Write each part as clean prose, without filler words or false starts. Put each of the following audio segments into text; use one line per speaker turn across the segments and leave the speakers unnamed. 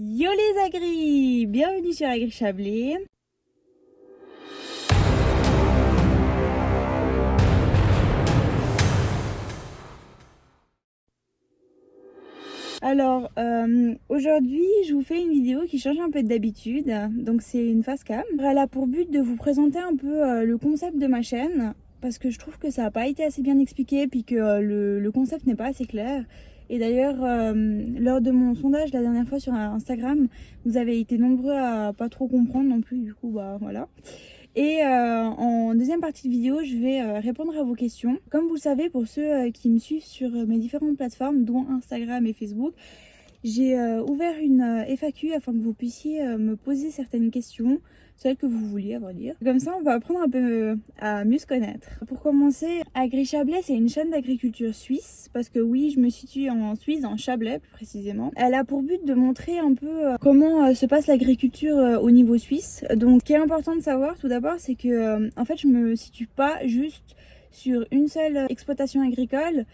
Yo les agris, bienvenue sur Agri Chablais. Alors aujourd'hui je vous fais une vidéo qui change un peu d'habitude, donc c'est une face cam. Elle a pour but de vous présenter un peu le concept de ma chaîne, parce que je trouve que ça n'a pas été assez bien expliqué, puis que le concept n'est pas assez clair. Et d'ailleurs, lors de mon sondage la dernière fois sur Instagram, vous avez été nombreux à pas trop comprendre non plus, du coup bah voilà. Et en deuxième partie de vidéo, je vais répondre à vos questions. Comme vous le savez, pour ceux qui me suivent sur mes différentes plateformes, dont Instagram et Facebook, j'ai ouvert une FAQ afin que vous puissiez me poser certaines questions, celles que vous vouliez à vrai dire. Comme ça, on va apprendre un peu à mieux se connaître. Pour commencer, Agri Chablais, c'est une chaîne d'agriculture suisse, parce que oui, je me situe en Suisse, en Chablais plus précisément. Elle a pour but de montrer un peu comment se passe l'agriculture au niveau suisse. Donc, ce qui est important de savoir tout d'abord, c'est que en fait, je me situe pas juste sur une seule exploitation agricole.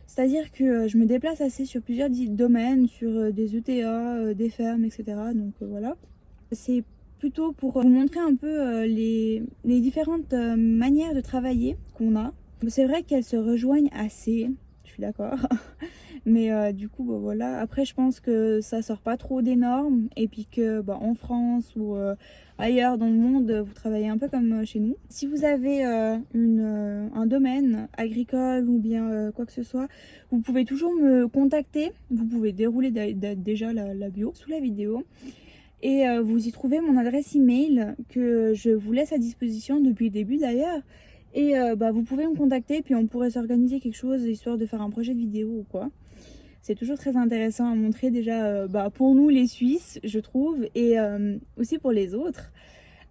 C'est-à-dire que je me déplace assez sur plusieurs domaines, sur des ETA, des fermes, etc. Donc voilà. C'est plutôt pour vous montrer un peu les différentes manières de travailler qu'on a. C'est vrai qu'elles se rejoignent assez, je suis d'accord. Mais du coup, bah, voilà. Après, je pense que ça sort pas trop des normes. Et puis que bah, en France ou ailleurs dans le monde, vous travaillez un peu comme chez nous. Si vous avez un domaine agricole ou bien quoi que ce soit, vous pouvez toujours me contacter. Vous pouvez dérouler déjà la bio sous la vidéo. Et vous y trouvez mon adresse email que je vous laisse à disposition depuis le début d'ailleurs. Et bah, vous pouvez me contacter, puis on pourrait s'organiser quelque chose histoire de faire un projet de vidéo ou quoi. C'est toujours très intéressant à montrer déjà bah, pour nous les Suisses, je trouve, et aussi pour les autres.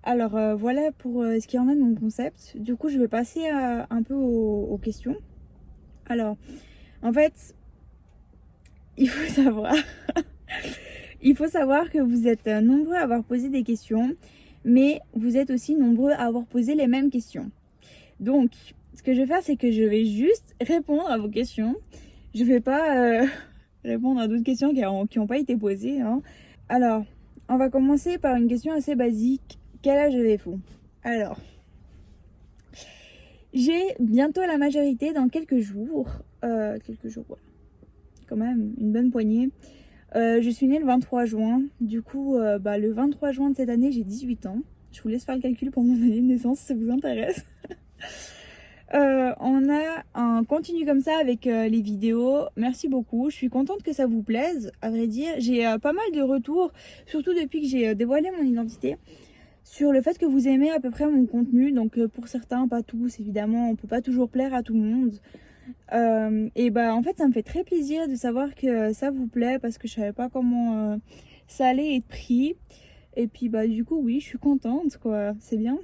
Alors voilà pour ce qu'il y en a de mon concept. Du coup, je vais passer un peu aux questions. Alors, en fait, il faut savoir, il faut savoir que vous êtes nombreux à avoir posé des questions, mais vous êtes aussi nombreux à avoir posé les mêmes questions. Donc, ce que je vais faire, c'est que je vais juste répondre à vos questions. Je vais pas répondre à d'autres questions qui n'ont pas été posées, hein. Alors, on va commencer par une question assez basique. Quel âge avez-vous? Alors, j'ai bientôt la majorité dans quelques jours. Quelques jours, ouais. Quand même, une bonne poignée. Je suis née le 23 juin. Du coup, bah, le 23 juin de cette année, j'ai 18 ans. Je vous laisse faire le calcul pour mon année de naissance si ça vous intéresse. On a un continu comme ça avec les vidéos. Merci beaucoup. Je suis contente que ça vous plaise. À vrai dire, j'ai pas mal de retours, surtout depuis que j'ai dévoilé mon identité, sur le fait que vous aimez à peu près mon contenu. Donc pour certains, pas tous évidemment, on peut pas toujours plaire à tout le monde. Et bah en fait, ça me fait très plaisir de savoir que ça vous plaît, parce que je savais pas comment ça allait être pris. Et puis bah du coup oui, je suis contente quoi. C'est bien.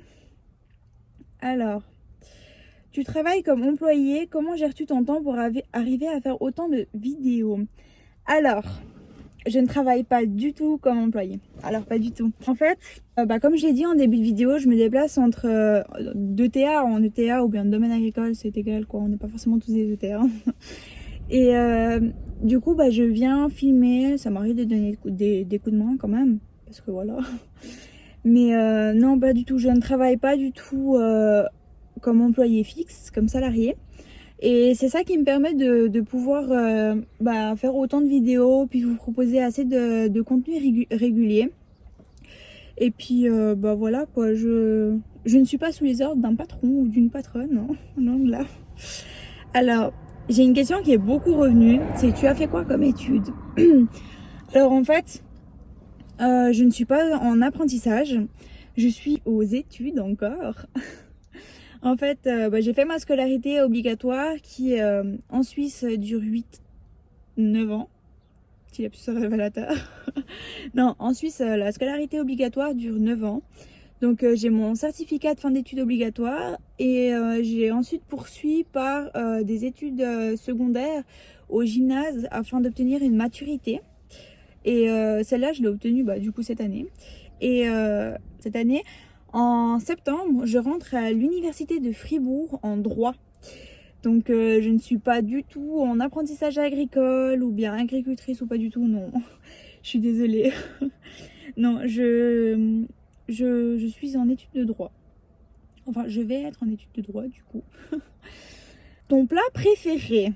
Alors. Tu travailles comme employé, comment gères-tu ton temps pour arriver à faire autant de vidéos? Alors, je ne travaille pas du tout comme employé. Alors, pas du tout. En fait, bah, comme je l'ai dit en début de vidéo, je me déplace entre d'ETA en ETA ou bien de domaine agricole, c'est égal quoi, on n'est pas forcément tous des ETA. Et du coup, bah, je viens filmer, ça m'arrive de donner des coups de main quand même, parce que voilà. Mais non, pas du tout, je ne travaille pas du tout comme employé fixe, comme salarié. Et c'est ça qui me permet de pouvoir bah, faire autant de vidéos, puis vous proposer assez de contenu régulier. Et puis bah voilà quoi, je ne suis pas sous les ordres d'un patron ou d'une patronne, hein, loin de là. Alors, j'ai une question qui est beaucoup revenue, c'est tu as fait quoi comme études? Alors en fait, je ne suis pas en apprentissage, je suis aux études encore. En fait, bah, j'ai fait ma scolarité obligatoire qui en Suisse dure 8-9 ans. Petit lapsus révélateur. Non, en Suisse, la scolarité obligatoire dure 9 ans. Donc j'ai mon certificat de fin d'études obligatoire et j'ai ensuite poursuivi par des études secondaires au gymnase afin d'obtenir une maturité. Et celle-là, je l'ai obtenue bah, du coup cette année. Et cette année, en septembre, je rentre à l'université de Fribourg en droit. Donc je ne suis pas du tout en apprentissage agricole ou bien agricultrice ou pas du tout, non. Je suis désolée. Non, je suis en études de droit. Enfin, je vais être en études de droit du coup. Ton plat préféré?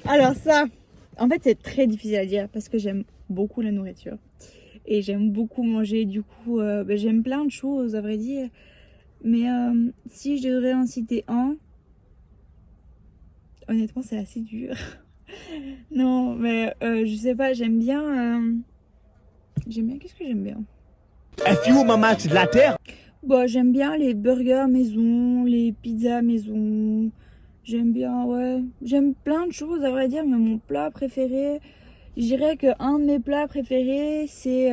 Alors ça, en fait c'est très difficile à dire parce que j'aime beaucoup la nourriture. Et j'aime beaucoup manger, du coup j'aime plein de choses à vrai dire. Mais si je devrais en citer un, honnêtement c'est assez dur. Non mais je sais pas, j'aime bien... qu'est-ce que j'aime bien?
FU, maman, c'est de la terre.
Bon, j'aime bien les burgers maison, les pizzas maison. J'aime bien, ouais. J'aime plein de choses à vrai dire, mais mon plat préféré, je dirais que un de mes plats préférés, c'est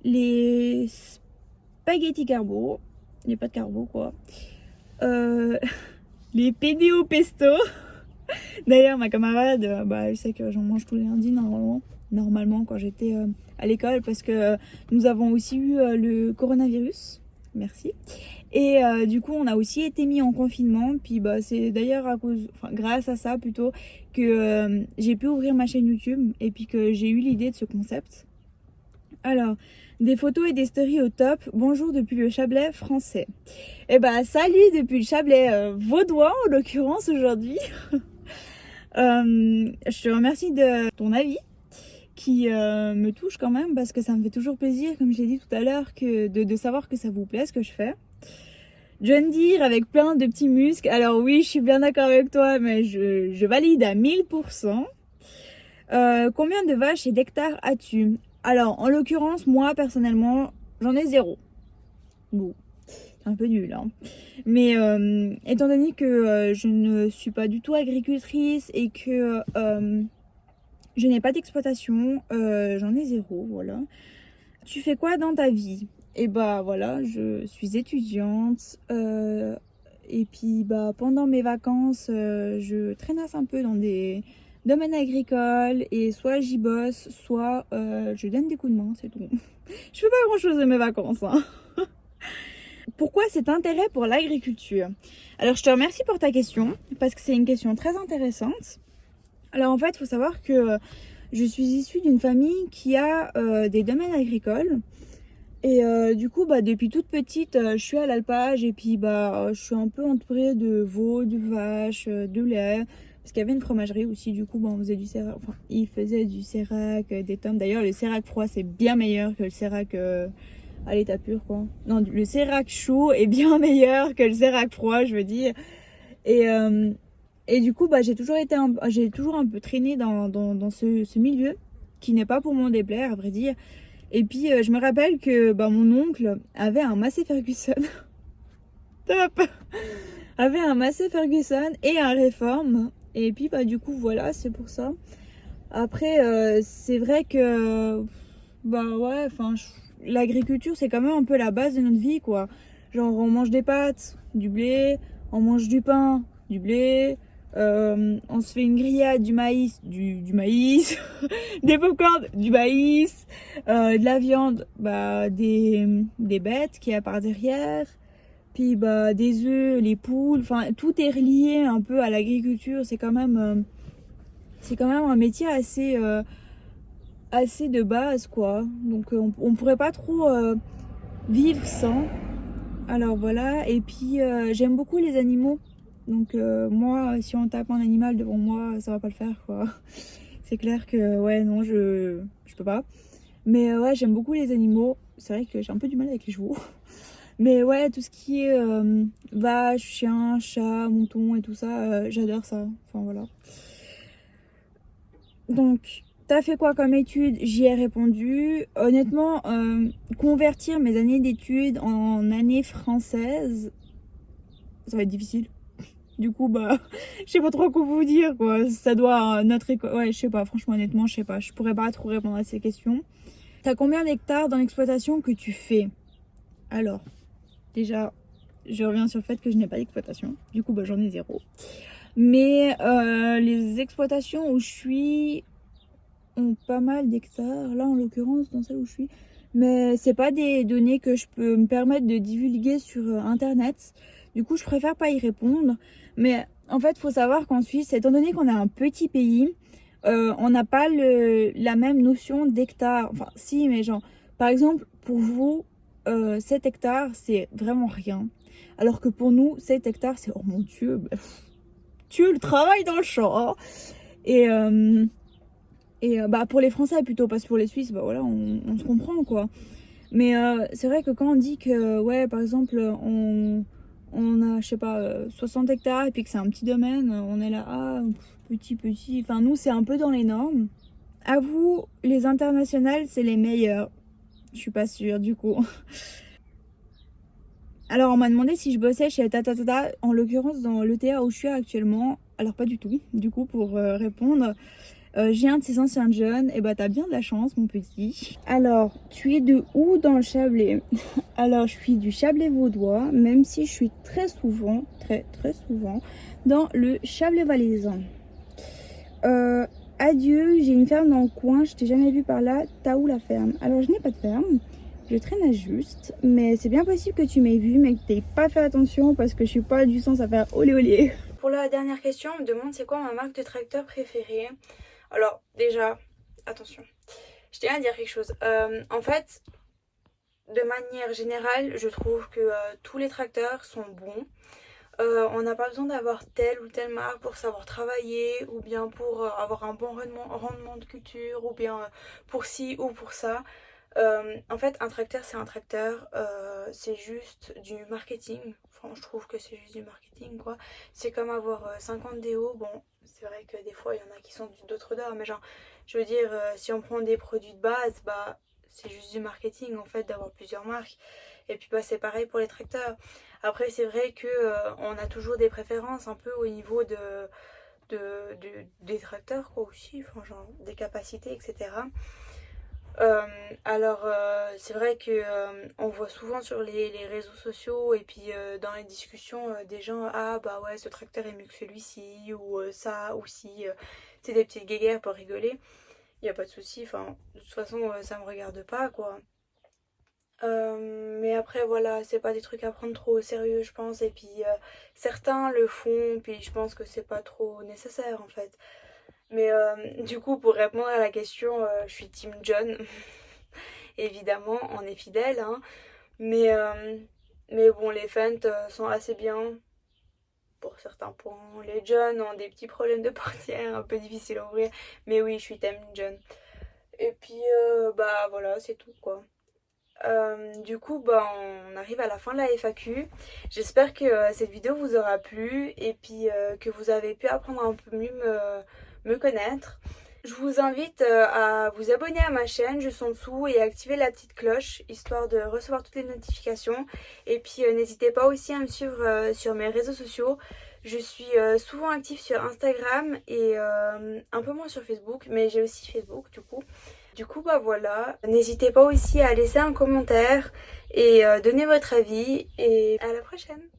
les spaghetti carbo. Les pâtes carbo, quoi. Les PD au pesto. D'ailleurs, ma camarade, elle sait que j'en mange tous les lundis normalement quand j'étais à l'école, parce que nous avons aussi eu le coronavirus. Merci. Et du coup, on a aussi été mis en confinement. Puis c'est d'ailleurs grâce à ça plutôt, que j'ai pu ouvrir ma chaîne YouTube et puis que j'ai eu l'idée de ce concept. Alors, des photos et des stories au top. Bonjour depuis le Chablais français. Et salut depuis le Chablais vaudois en l'occurrence aujourd'hui. Je te remercie de ton avis qui me touche quand même parce que ça me fait toujours plaisir, comme je l'ai dit tout à l'heure, de savoir que ça vous plaît ce que je fais. John Deere avec plein de petits muscles. Alors oui, je suis bien d'accord avec toi, mais je valide à 1000%. Combien de vaches et d'hectares as-tu? Alors, en l'occurrence, moi, personnellement, j'en ai 0. Bon, c'est un peu nul, hein. Mais étant donné que je ne suis pas du tout agricultrice et que je n'ai pas d'exploitation, j'en ai 0, voilà. Tu fais quoi dans ta vie? Et voilà, je suis étudiante. Et puis pendant mes vacances, je traînasse un peu dans des domaines agricoles. Et soit j'y bosse, soit je donne des coups de main, c'est tout. Je fais pas grand chose de mes vacances, hein. Pourquoi cet intérêt pour l'agriculture? Alors je te remercie pour ta question, parce que c'est une question très intéressante. Alors en fait, il faut savoir que je suis issue d'une famille qui a des domaines agricoles. Et du coup, depuis toute petite, je suis à l'alpage et puis je suis un peu entourée de veaux, de vaches, de lait. Parce qu'il y avait une fromagerie aussi, du coup, on faisait du sérac. Enfin, ils faisaient du sérac, des tomes. D'ailleurs, le sérac froid, c'est bien meilleur que le sérac à l'état pur, quoi. Non, le sérac chaud est bien meilleur que le sérac froid, je veux dire. Et du coup, j'ai toujours un peu traîné dans ce milieu qui n'est pas pour mon déplaire, à vrai dire. Et puis, je me rappelle que mon oncle avait un Massey Ferguson. Top! Avait un Massey Ferguson et un Réforme. Et puis, du coup, voilà, c'est pour ça. Après, c'est vrai que, ouais, l'agriculture, c'est quand même un peu la base de notre vie, quoi. Genre, on mange des pâtes, du blé, on mange du pain, du blé, on se fait une grillade, du maïs, du maïs, des popcorn, du maïs, de la viande, des bêtes qu'il y a par derrière, puis des œufs, les poules, enfin tout est relié un peu à l'agriculture. C'est quand même un métier assez de base, quoi. Donc on pourrait pas trop vivre sans. Alors voilà, et puis j'aime beaucoup les animaux. Donc moi, si on tape un animal devant moi, ça va pas le faire, quoi. C'est clair que ouais, non, je peux pas. Mais ouais, j'aime beaucoup les animaux. C'est vrai que j'ai un peu du mal avec les chevaux. Mais ouais, tout ce qui est vache, chien, chat, mouton et tout ça, j'adore ça. Enfin voilà. Donc, t'as fait quoi comme études? J'y ai répondu. Honnêtement, convertir mes années d'études en années françaises, ça va être difficile. Du coup, je sais pas trop quoi vous dire, quoi. Ça doit, notre école... Ouais, je sais pas, franchement, honnêtement, je sais pas. Je pourrais pas trop répondre à ces questions. T'as combien d'hectares dans l'exploitation que tu fais? Alors, déjà, je reviens sur le fait que je n'ai pas d'exploitation. Du coup, j'en ai 0. Mais les exploitations où je suis ont pas mal d'hectares. Là, en l'occurrence, dans celle où je suis. Mais c'est pas des données que je peux me permettre de divulguer sur Internet. Du coup, je préfère pas y répondre. Mais en fait, faut savoir qu'en Suisse, étant donné qu'on a un petit pays, on n'a pas la même notion d'hectare. Enfin, si, mais genre, par exemple, pour vous, 7 hectares, c'est vraiment rien. Alors que pour nous, 7 hectares, c'est, oh mon Dieu, bah, Dieu, le travail dans le champ. Hein. Bah, pour les Français plutôt, parce que pour les Suisses, bah voilà, on se comprend, quoi. Mais c'est vrai que quand on dit que, ouais, par exemple, on a, je sais pas, 60 hectares et puis que c'est un petit domaine, on est là, ah, petit. Enfin, nous, c'est un peu dans les normes. À vous, les internationales, c'est les meilleurs. Je suis pas sûre, du coup. Alors, on m'a demandé si je bossais chez Tatatata, en l'occurrence dans l'ETA où je suis actuellement. Alors, pas du tout. Du coup, pour répondre, j'ai un de ces anciens jeunes. Et bah, t'as bien de la chance, mon petit. Alors, tu es de où dans le Chablais? Alors, je suis du Chablais vaudois, même si je suis très souvent, très souvent, dans le Chablais valaisan. Adieu, j'ai une ferme dans le coin, je t'ai jamais vu par là, t'as où la ferme? Alors, je n'ai pas de ferme, je traîne à juste, mais c'est bien possible que tu m'aies vu, mais que t'aies pas fait attention parce que je suis pas du sens à faire olé olé. Pour la dernière question, on me demande c'est quoi ma marque de tracteur préférée. Alors, déjà, attention, je tiens à dire quelque chose. En fait, de manière générale, je trouve que tous les tracteurs sont bons. On n'a pas besoin d'avoir telle ou telle marque pour savoir travailler, ou bien pour avoir un bon rendement de culture, ou bien pour ci ou pour ça. En fait, un tracteur, c'est un tracteur, c'est juste du marketing. Enfin, je trouve que c'est juste du marketing, quoi. C'est comme avoir 50 déos. Bon, c'est vrai que des fois, il y en a qui sont d'autres d'or, mais genre, je veux dire, si on prend des produits de base, bah, c'est juste du marketing, en fait, d'avoir plusieurs marques. Et puis, bah, c'est pareil pour les tracteurs. Après, c'est vrai que on a toujours des préférences un peu au niveau des tracteurs, quoi, aussi. Enfin, genre, des capacités, etc. C'est vrai que on voit souvent sur les réseaux sociaux et puis dans les discussions des gens, ah bah ouais, ce tracteur est mieux que celui-ci ou ça ou si c'est des petites guéguerres pour rigoler. Il y a pas de souci, enfin de toute façon ça me regarde pas, quoi. Mais après voilà, c'est pas des trucs à prendre trop au sérieux, je pense, et puis certains le font puis je pense que c'est pas trop nécessaire, en fait. Mais du coup, pour répondre à la question, je suis Team John. Évidemment, on est fidèle, hein. Mais, mais bon, les Fendt sont assez bien pour certains points. Les John ont des petits problèmes de portière, un peu difficiles à ouvrir. Mais oui, je suis Team John. Et puis, bah voilà, c'est tout, quoi. Du coup, bah, on arrive à la fin de la FAQ. J'espère que cette vidéo vous aura plu et puis que vous avez pu apprendre un peu mieux me connaître. Je vous invite à vous abonner à ma chaîne juste en dessous et à activer la petite cloche histoire de recevoir toutes les notifications. Et puis n'hésitez pas aussi à me suivre sur mes réseaux sociaux. Je suis souvent active sur Instagram et un peu moins sur Facebook, mais j'ai aussi Facebook du coup. Du coup, bah voilà. N'hésitez pas aussi à laisser un commentaire et donner votre avis. Et à la prochaine!